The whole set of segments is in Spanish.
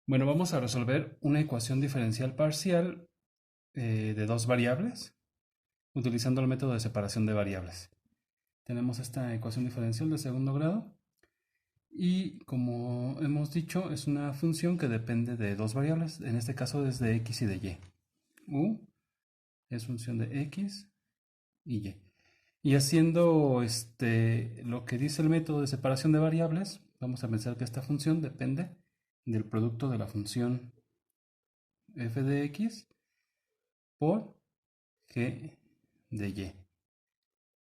Bueno, vamos a resolver una ecuación diferencial parcial de dos variables utilizando el método de separación de variables. Tenemos esta ecuación diferencial de segundo grado y, como hemos dicho, es una función que depende de dos variables, en este caso es de x y de y. U es función de x y y. Y haciendo lo que dice el método de separación de variables, vamos a pensar que esta función depende del producto de la función f de x por g de y.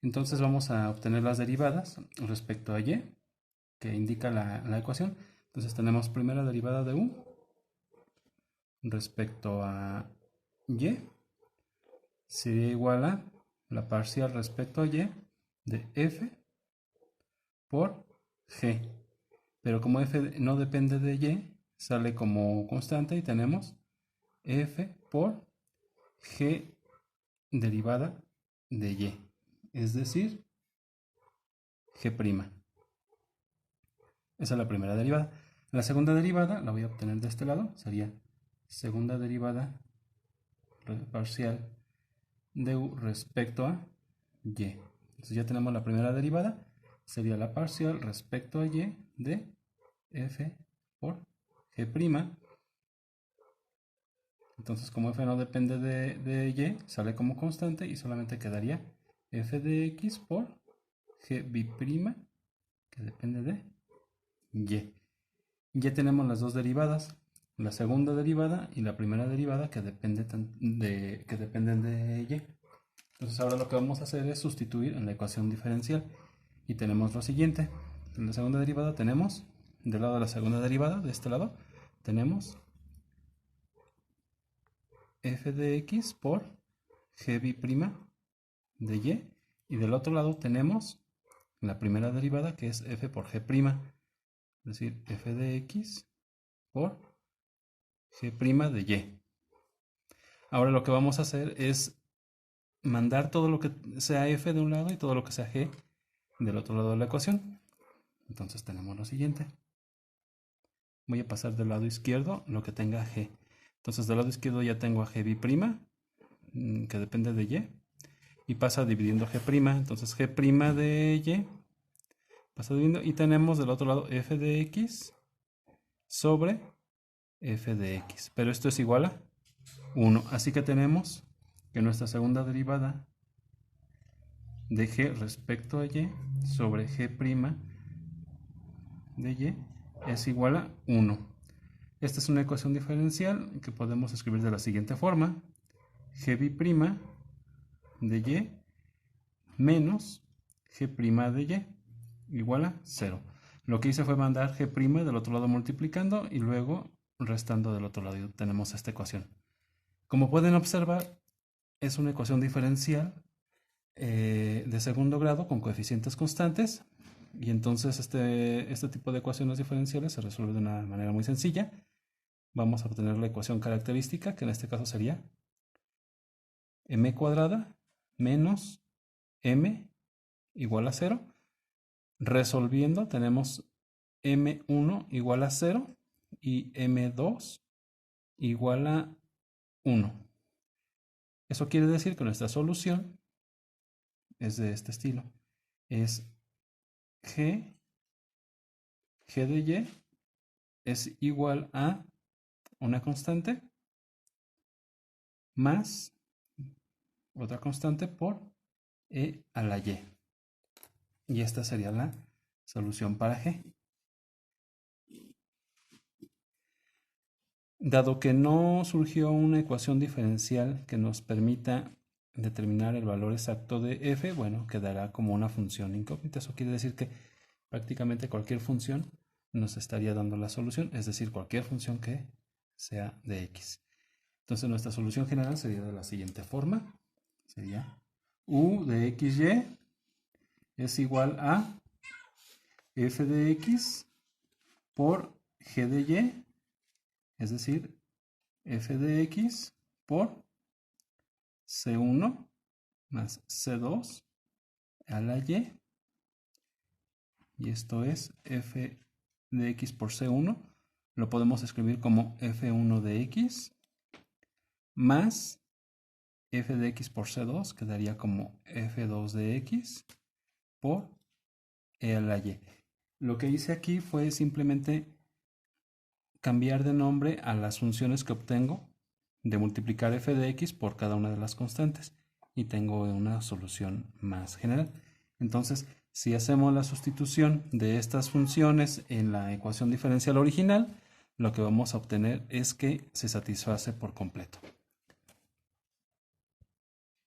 Entonces vamos a obtener las derivadas respecto a y, que indica la ecuación. Entonces tenemos primera derivada de u respecto a y sería igual a la parcial respecto a y de f por g. Pero como f no depende de y, sale como constante y tenemos f por g derivada de y, es decir, g'. Esa es la primera derivada. La segunda derivada la voy a obtener de este lado, sería segunda derivada parcial de u respecto a y. Entonces ya tenemos la primera derivada, sería la parcial respecto a y de f por g'. Entonces, como f no depende de y, sale como constante y solamente quedaría f de x por g', que depende de y. Ya tenemos las dos derivadas, la segunda derivada y la primera derivada que dependen de y. Entonces ahora lo que vamos a hacer es sustituir en la ecuación diferencial y tenemos lo siguiente. En la segunda derivada tenemos, del lado de la segunda derivada, de este lado, tenemos f de x por g' de y del otro lado tenemos la primera derivada que es f por g', es decir, f de x por g' de y. Ahora lo que vamos a hacer es mandar todo lo que sea f de un lado y todo lo que sea g del otro lado de la ecuación. Entonces tenemos lo siguiente. Voy a pasar del lado izquierdo lo que tenga g. Entonces del lado izquierdo ya tengo a g', que depende de y, y pasa dividiendo g'. Entonces g' de y pasa dividiendo y tenemos del otro lado f de x sobre f de x. Pero esto es igual a 1. Así que tenemos que nuestra segunda derivada de g respecto a y sobre g' de y es igual a 1. Esta es una ecuación diferencial que podemos escribir de la siguiente forma: g' de y menos g' de y igual a 0. Lo que hice fue mandar g' del otro lado multiplicando y luego restando del otro lado y tenemos esta ecuación. Como pueden observar, es una ecuación diferencial de segundo grado con coeficientes constantes, y entonces este tipo de ecuaciones diferenciales se resuelve de una manera muy sencilla. Vamos a obtener la ecuación característica, que en este caso sería m cuadrada menos m igual a 0. Resolviendo tenemos m1 igual a 0 y m2 igual a 1. Eso quiere decir que nuestra solución es de este estilo. Es g de y es igual a una constante más otra constante por e a la y. Y esta sería la solución para g. Dado que no surgió una ecuación diferencial que nos permita determinar el valor exacto de f, bueno, quedará como una función incógnita. Eso quiere decir que prácticamente cualquier función nos estaría dando la solución, es decir, cualquier función que sea de x. Entonces nuestra solución general sería de la siguiente forma. Sería u de xy es igual a f de x por g de y, es decir, f de x por c1 más c2 a la y esto es f de x por c1 lo podemos escribir como f1 de x más f de x por c2, quedaría como f2 de x por e a la y. Lo que hice aquí fue simplemente cambiar de nombre a las funciones que obtengo de multiplicar f de x por cada una de las constantes y tengo una solución más general. Entonces, si hacemos la sustitución de estas funciones en la ecuación diferencial original, lo que vamos a obtener es que se satisface por completo.